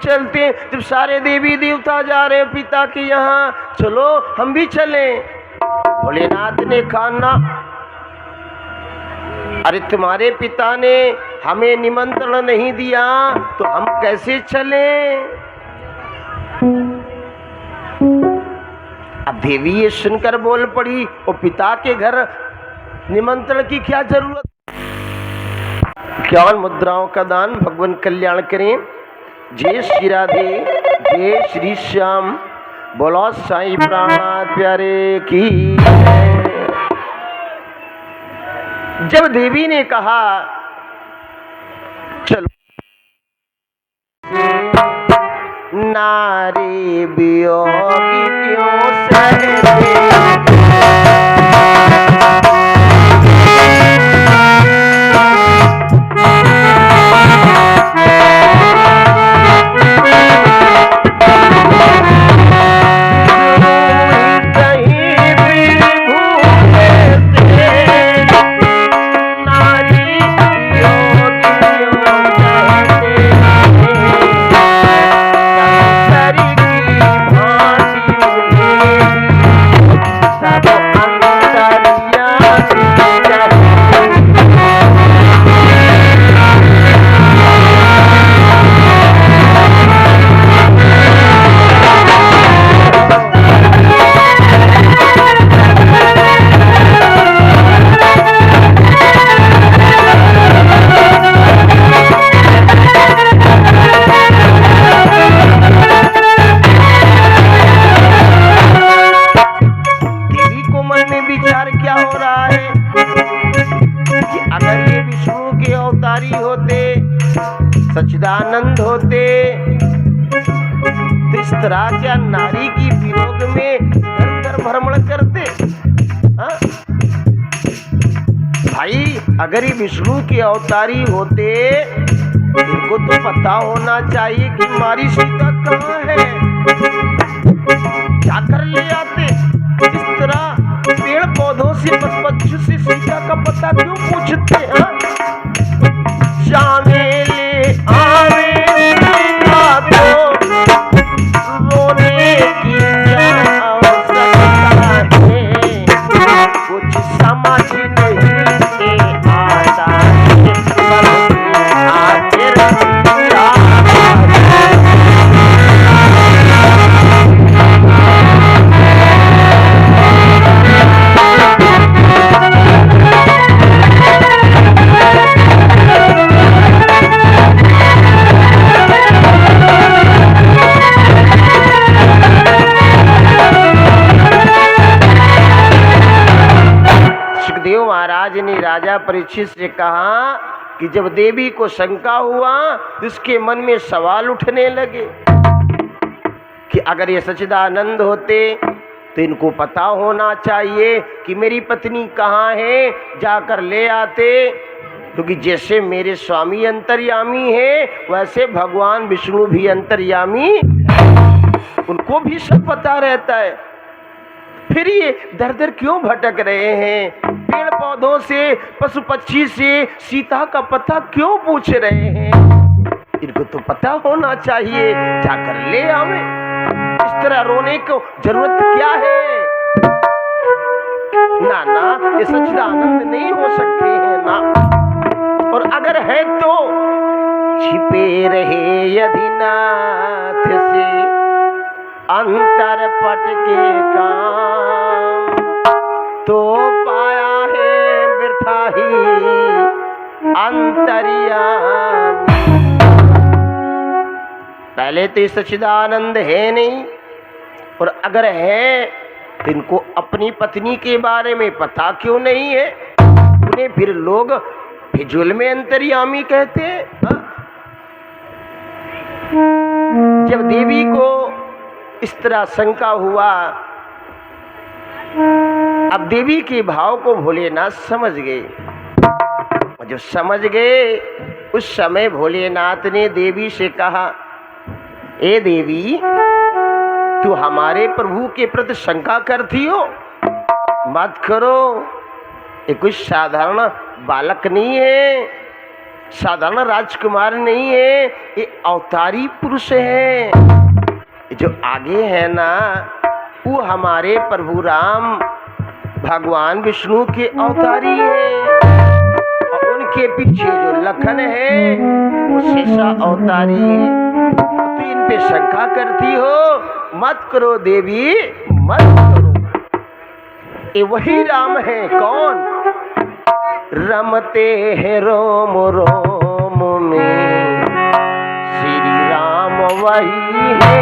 चलते हैं। जब सारे देवी देवता जा रहे हैं पिता के यहाँ, चलो हम भी चलें। भोलेनाथ ने कहा ना, अरे तुम्हारे पिता ने हमें निमंत्रण नहीं दिया तो हम कैसे चलें। अब देवी ये सुनकर बोल पड़ी, ओ पिता के घर निमंत्रण की क्या जरूरत। ज्ञान मुद्राओं का दान भगवान कल्याण करें। जय श्री राधे, जय श्री श्याम, बोलो साईं प्राणनाथ प्यारे की। जब देवी ने कहा चलो, नारी वियोगी क्यों सहते, सच्चिदानंद होते तो इस तरह क्या नारी की वियोग में दर दर भ्रमण करते। हाँ? भाई अगर ये विष्णु के अवतारी होते, इनको तो पता होना चाहिए कि हमारी सीता कहाँ है, जाकर ले आते। इस तरह पेड़ पौधों से पशु से सीता का पता क्यों पूछते। हाँ? जाने ले आवे रोने की क्या आवश्यकता है, कुछ समझ नहीं आता है, आखिर महाराज ने राजा परीक्षित से कहा कि जब देवी को शंका हुआ तो उसके मन में सवाल उठने लगे कि अगर ये सच्चिदानंद होते तो इनको पता होना चाहिए कि मेरी पत्नी कहाँ है, जाकर ले आते। क्योंकि जैसे मेरे स्वामी अंतर्यामी है वैसे भगवान विष्णु भी अंतर्यामी, उनको भी सब पता रहता है। फिर ये दर दर क्यों भटक रहे हैं, पेड़ पौधों से पशु पक्षी से सीता का पता क्यों पूछ रहे हैं, इनको तो पता होना चाहिए, जाकर ले आवे। इस तरह रोने को जरूरत क्या है। ना ना, ये सच्चिदानंद नहीं हो सकते हैं ना, और अगर है तो छिपे रहे यदि नाथ से अंतर पट के काम, तो पाया है वृथा ही अंतर्यामी। पहले तो सच्चिदानंद है नहीं, और अगर है तो इनको अपनी पत्नी के बारे में पता क्यों नहीं है, उन्हें फिर लोग फिजूल में अंतर्यामी कहते हैं। जब देवी को इस तरह शंका हुआ, अब देवी के भाव को भोलेनाथ समझ गए। जब समझ गए उस समय भोलेनाथ ने देवी से कहा, ए देवी, तू हमारे प्रभु के प्रति शंका करती हो, मत करो, ये कुछ साधारण बालक नहीं है, साधारण राजकुमार नहीं है, ये अवतारी पुरुष है। जो आगे है ना, वो हमारे प्रभु राम भगवान विष्णु के अवतारी है, और उनके पीछे जो लखन है वो शेषा अवतारी है। तो इन पे शंका करती हो, मत करो देवी, मत करो। ये वही राम है। कौन? रमते हैं रोम रोम में श्री राम वही है।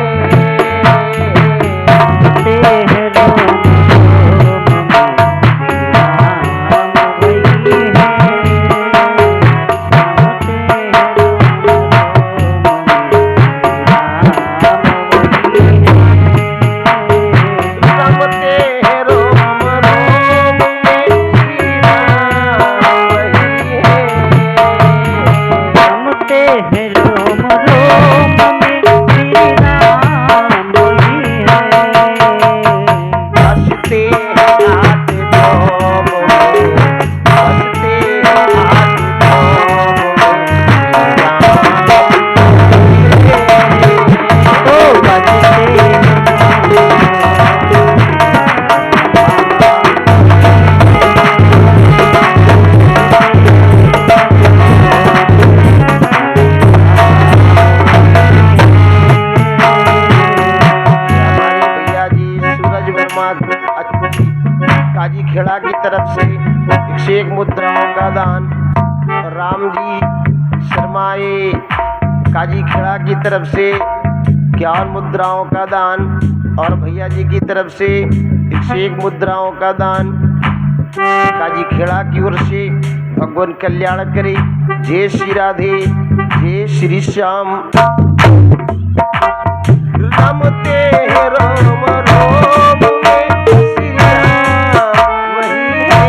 काजी खेड़ा की तरफ से 101 मुद्राओं का दान, राम जी शर्माए काजी खेड़ा की तरफ से 51 मुद्राओं का दान, और भैया जी की तरफ से 101 मुद्राओं का दान। काजी खेड़ा की ओर से भगवान कल्याण करे। जय श्री राधे, जय श्री श्याम। रमते हैं रोम रोम में श्री राम वही है।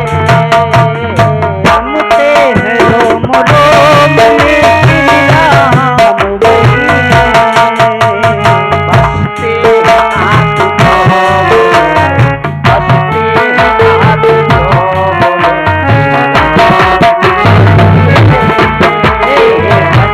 रमते हैं रोम रोम में श्री राम वही है। बसते हैं हाथ धोम, बसते हैं हाथ धोम। बसते हैं हाथ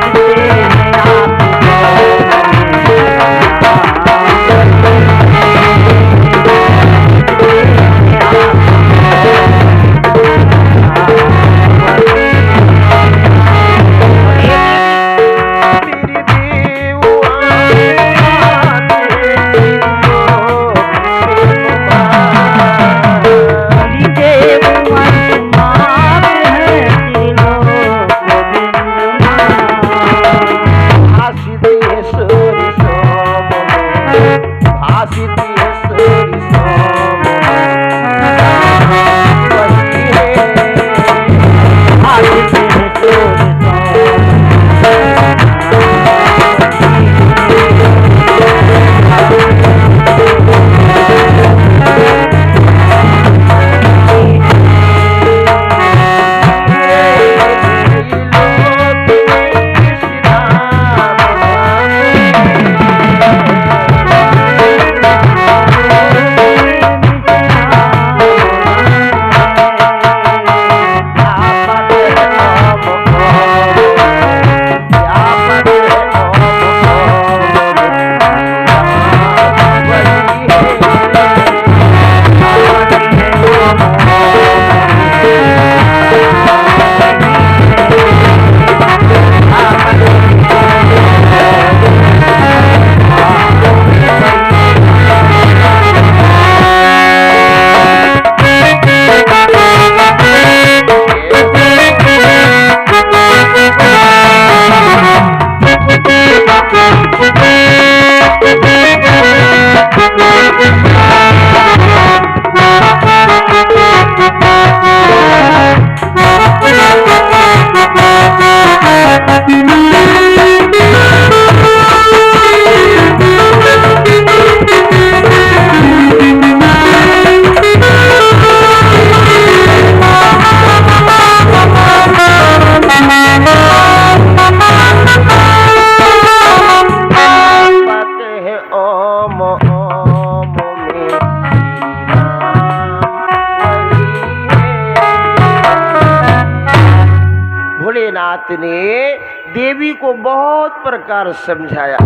देवी को बहुत प्रकार समझाया,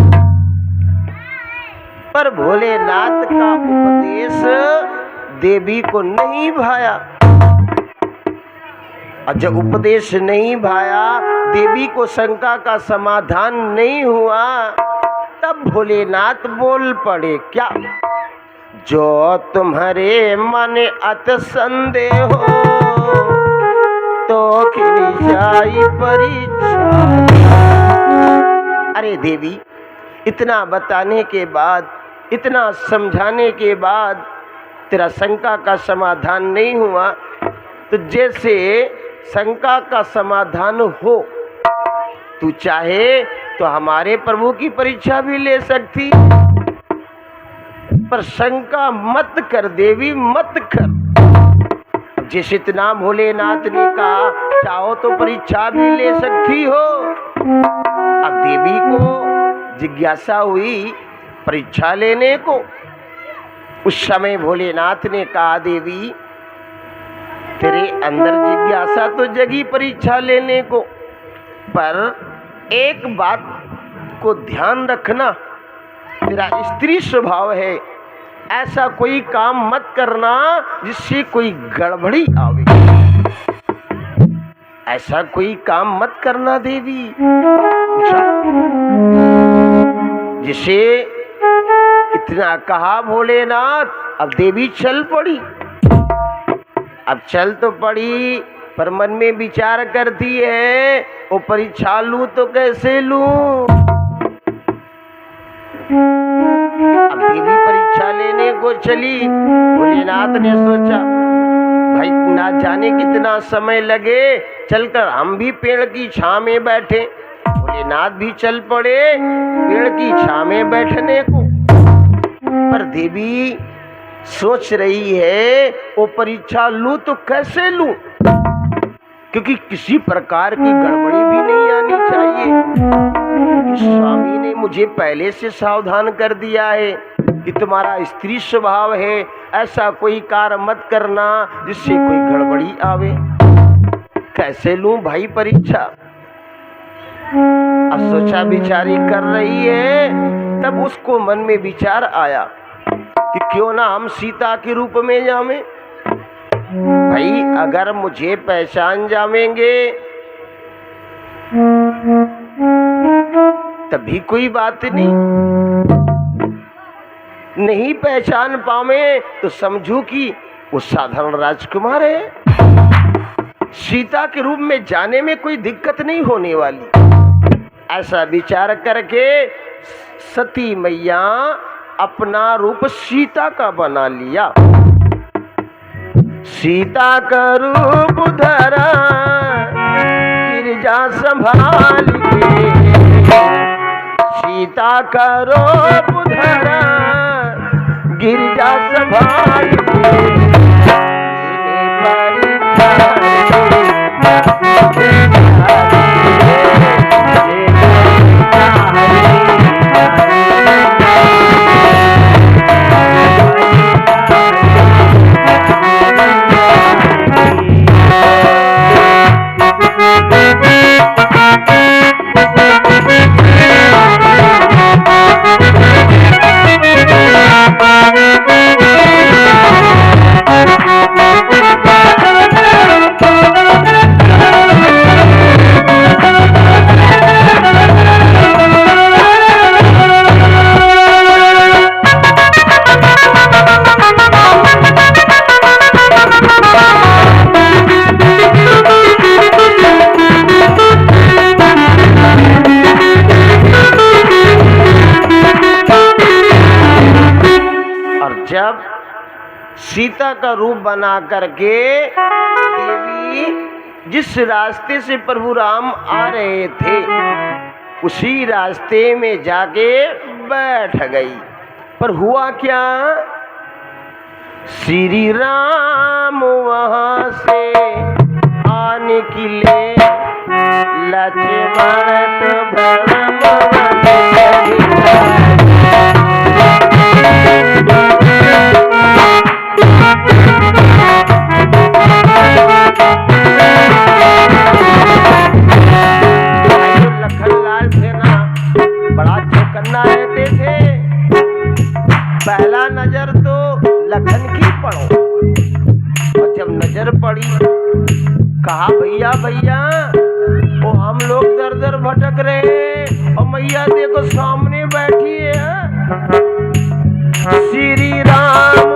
पर भोलेनाथ का उपदेश देवी को नहीं भाया। और जब उपदेश नहीं भाया, देवी को शंका का समाधान नहीं हुआ, तब भोलेनाथ बोल पड़े, क्या? जो तुम्हारे मन अत संदेह हो, तो जाई परीक्षा। अरे देवी, इतना बताने के बाद, इतना समझाने के बाद तेरा शंका का समाधान नहीं हुआ, तो जैसे शंका का समाधान हो, तू चाहे तो हमारे प्रभु की परीक्षा भी ले सकती, पर शंका मत कर देवी, मत कर। जिस इतना भोलेनाथ ने कहा, चाहो तो परीक्षा भी ले सकती हो। अब देवी को जिज्ञासा हुई परीक्षा लेने को। उस समय भोलेनाथ ने कहा, देवी तेरे अंदर जिज्ञासा तो जगी परीक्षा लेने को, पर एक बात को ध्यान रखना, तेरा स्त्री स्वभाव है, ऐसा कोई काम मत करना जिससे कोई गड़बड़ी आवे। ऐसा कोई काम मत करना देवी जिसे इतना कहा भोलेनाथ। अब देवी चल पड़ी। अब चल तो पड़ी, पर मन में विचार करती है, वो परीक्षा लूं तो कैसे लूं। अब देवी परीक्षा लेने को चली। भोलेनाथ ने सोचा, भाई ना जाने कितना समय लगे, चलकर हम भी पेड़ की छांव में बैठे। भोलेनाथ भी चल पड़े पेड़ की छांव में बैठने को। पर देवी सोच रही है, वो परीक्षा लूं तो कैसे लूं, क्योंकि किसी प्रकार की गड़बड़ी भी नहीं आनी चाहिए। क्योंकि स्वामी ने मुझे पहले से सावधान कर दिया है कि तुम्हारा स्त्री स्वभाव है, ऐसा कोई कार्य मत करना जिससे कोई गड़बड़ी आवे। कैसे लूं भाई परीक्षा। अब सोचा विचारी कर रही है, तब उसको मन में विचार आया कि क्यों ना हम सीता के रूप में जावें। भाई अगर मुझे पहचान जावेंगे तभी कोई बात नहीं पहचान पावे तो समझू कि वो साधारण राजकुमार है। सीता के रूप में जाने में कोई दिक्कत नहीं होने वाली। ऐसा विचार करके सती मैया अपना रूप सीता का बना लिया। सीता का रूप धरा गिरजा संभाल के, सीता का रूप धरा गिरजा संभाल के। जब सीता का रूप बना करके देवी जिस रास्ते से प्रभु राम आ रहे थे उसी रास्ते में जाके बैठ गई। पर हुआ क्या, श्री राम वहां से आने के लिए लक्ष्मण लखन पहला नजर तो लखन की पड़ो, और जब नजर पड़ी कहा भैया भैया वो हम लोग दर दर भटक रहे और मैया देखो सामने बैठी है श्री राम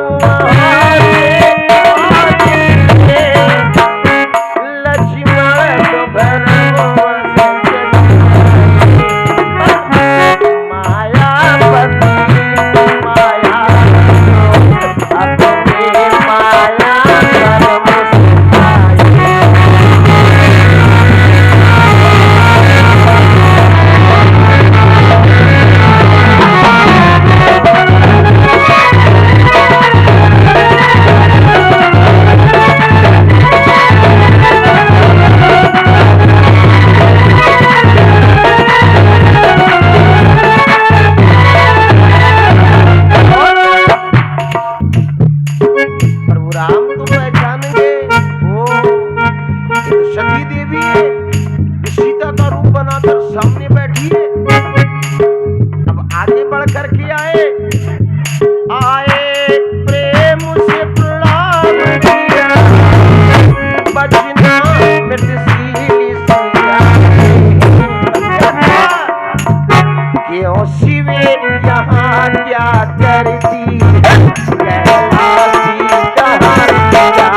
सामने बैठी है। अब आगे बढ़ करके आए प्रेम से प्रणाम किया, बचना मृतशीली सिया क्यों शिवे यहाँ क्या करती कैलाशी कहाँ किया।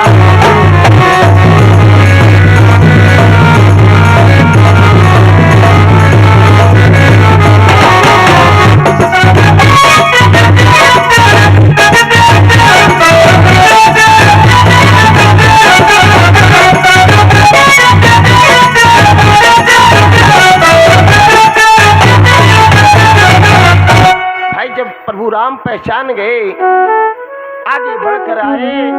प्रभु राम पहचान गए, आगे बढ़कर आए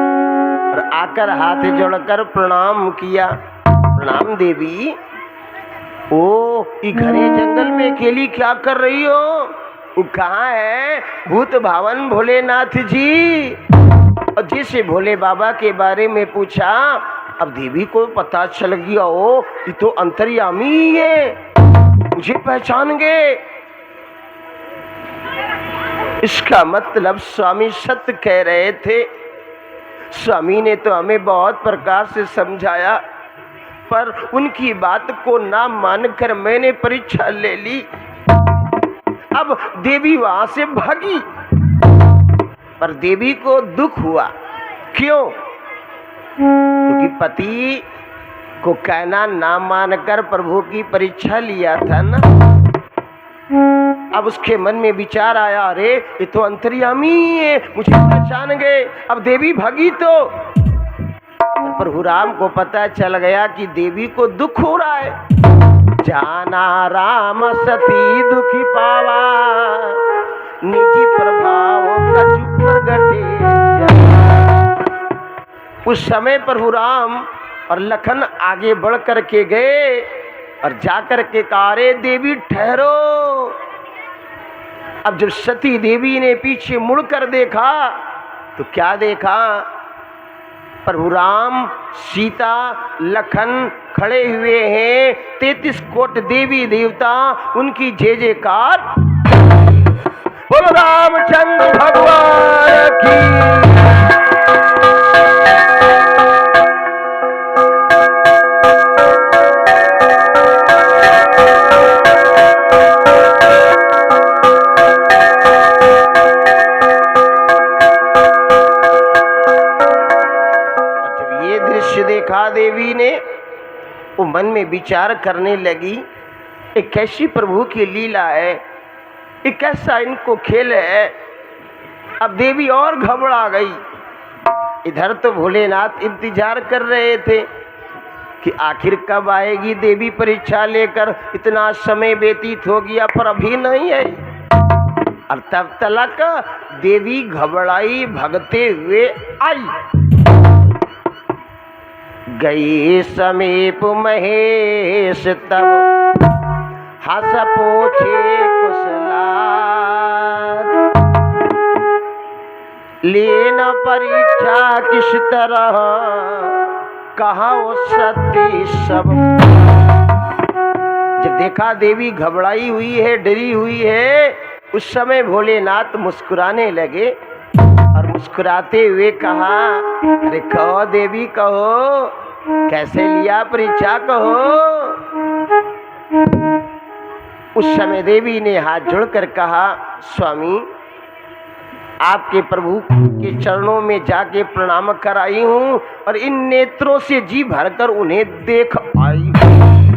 और आकर हाथ जोड़कर प्रणाम किया। प्रणाम देवी। ओ ये घने जंगल में अकेली क्या कर रही हो? वो कहाँ है भूत भावन भोलेनाथ जी? और जिसे भोले बाबा के बारे में पूछा, अब देवी को पता चल गया हो ये तो अंतर्यामी है, मुझे पहचान गए। इसका मतलब स्वामी सत्य कह रहे थे। स्वामी ने तो हमें बहुत प्रकार से समझाया, पर उनकी बात को ना मानकर मैंने परीक्षा ले ली। अब देवी वहां से भागी, पर देवी को दुख हुआ। क्यों? क्योंकि पति को कहना ना मानकर प्रभु की परीक्षा लिया था ना। अब उसके मन में विचार आया, अरे ये तो अंतर्यामी है, मुझे पहचान गए। अब देवी भागी तो प्रभु राम को पता चल गया कि देवी को दुख हो रहा है। जाना राम सती दुखी पावा, निजी प्रभाव कछु प्रगटे। उस समय प्रभु राम और लखन आगे बढ़ कर के गए और जाकर के कहा, रे देवी ठहरो। अब जब सती देवी ने पीछे मुड़कर देखा तो क्या देखा? प्रभु राम, सीता, लखन खड़े हुए हैं। 33 कोट देवी देवता उनकी जय जयकार। बोलो रामचंद्र भगवान की। देखा देवी ने, वो मन में विचार करने लगी, एक कैसी प्रभु की लीला है, एक कैसा इनको खेल है। अब देवी और घबरा गई। इधर तो भोलेनाथ इंतजार कर रहे थे कि आखिर कब आएगी देवी परीक्षा लेकर। इतना समय व्यतीत हो गया पर अभी नहीं है। और तब तलक देवी घबराई भगते हुए आई। गई समीप महेश तब हंस पूछे कुशला, लेना परीक्षा किस तरह कहा वो सत्य सब। जब देखा देवी घबराई हुई है, डरी हुई है, उस समय भोलेनाथ मुस्कुराने लगे और मुस्कुराते हुए कहा, अरे कहो देवी कहो, कैसे लिया परीक्षा कहो। उस समय देवी ने हाथ जोड़कर कहा, स्वामी आपके प्रभु के चरणों में जाके प्रणाम कर आई हूँ और इन नेत्रों से जी भरकर उन्हें देख आई हूँ।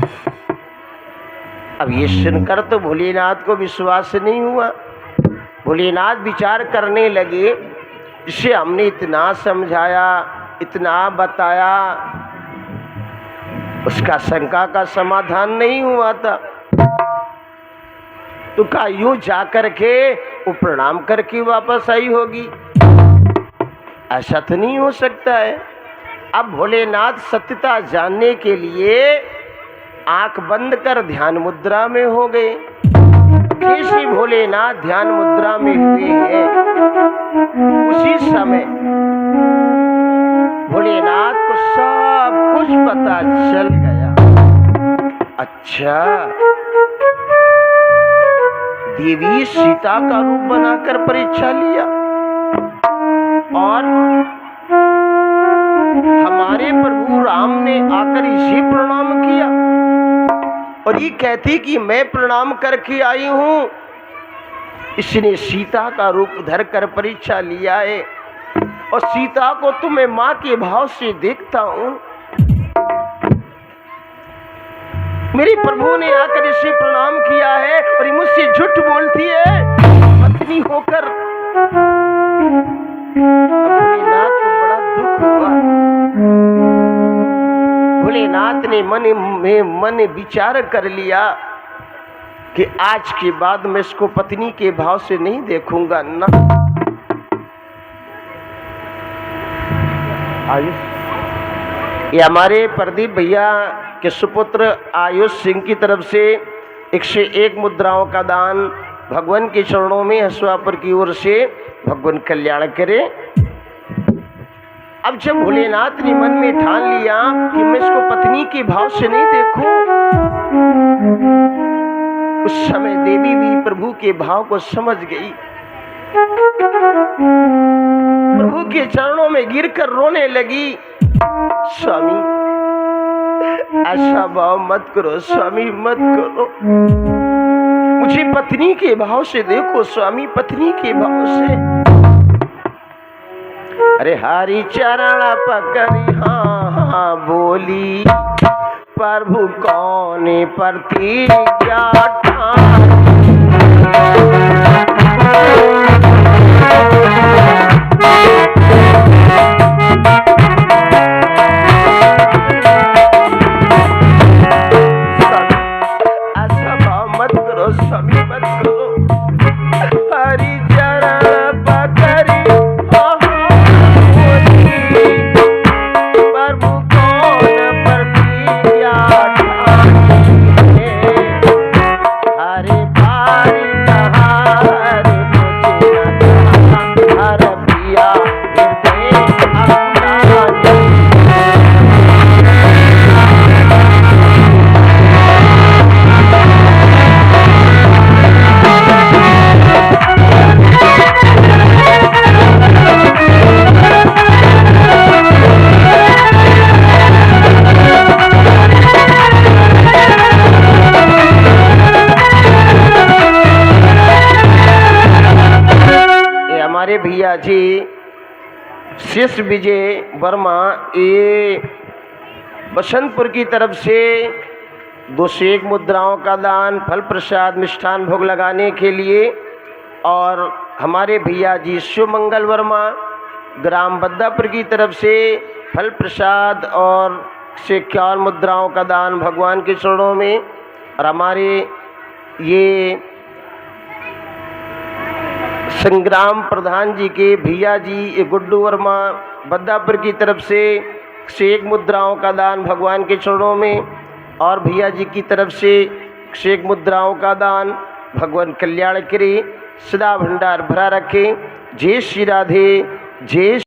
अब ये सुनकर तो भोलेनाथ को विश्वास नहीं हुआ। भोलेनाथ विचार करने लगे, इसे हमने इतना समझाया, इतना बताया, उसका शंका का समाधान नहीं हुआ था, तो का यूं जाकर के वो प्रणाम करके वापस आई होगी? ऐसा तो नहीं हो सकता है। अब भोलेनाथ सत्यता जानने के लिए आंख बंद कर ध्यान मुद्रा में हो गए। जैसे भोलेनाथ ध्यान मुद्रा में हुए हैं, उसी समय भोलेनाथ को सब कुछ पता चल गया। अच्छा, देवी सीता का रूप बनाकर परीक्षा लिया और हमारे प्रभु राम ने आकर इसे प्रणाम किया और ये कहती कि मैं प्रणाम करके आई हूं। इसने सीता का रूप धर कर परीक्षा लिया है और सीता को तो मैं मां के भाव से देखता हूं। मेरे प्रभु ने आकर इसे प्रणाम किया है और ये मुझसे झूठ बोलती है पत्नी होकर। भोलेनाथ को बड़ा दुख हुआ। भोलेनाथ ने मन विचार कर लिया कि आज के बाद मैं इसको पत्नी के भाव से नहीं देखूंगा ना। ये हमारे प्रदीप भैया के सुपुत्र आयुष सिंह की तरफ से 101 मुद्राओं का दान भगवान के चरणों में हसवापुर की ओर से। भगवान कल्याण करे। अब जब भोलेनाथ ने मन में ठान लिया कि मैं इसको पत्नी के भाव से नहीं देखूं, उस समय देवी भी प्रभु के भाव को समझ गई। प्रभु के चरणों में गिरकर रोने लगी, स्वामी ऐसा भाव मत करो, स्वामी मत करो, मुझे पत्नी के भाव से देखो, स्वामी पत्नी के भाव से। अरे हरि चरण पकड़ी हाँ बोली, प्रभु कौन प्रतिज्ञा भैया जी शेष विजय वर्मा ये बसंतपुर की तरफ से 201 मुद्राओं का दान फल प्रसाद मिष्ठान भोग लगाने के लिए, और हमारे भैया जी शिवमंगल वर्मा ग्राम बद्दापुर की तरफ से फल प्रसाद और 51 मुद्राओं का दान भगवान के चरणों में, और हमारे ये संग्राम प्रधान जी के भैया जी ये गुड्डू वर्मा बद्दापुर की तरफ से 101 मुद्राओं का दान भगवान के चरणों में, और भैया जी की तरफ से 101 मुद्राओं का दान भगवान कल्याण करे, सदा भंडार भरा रखे। जय श्री राधे, जय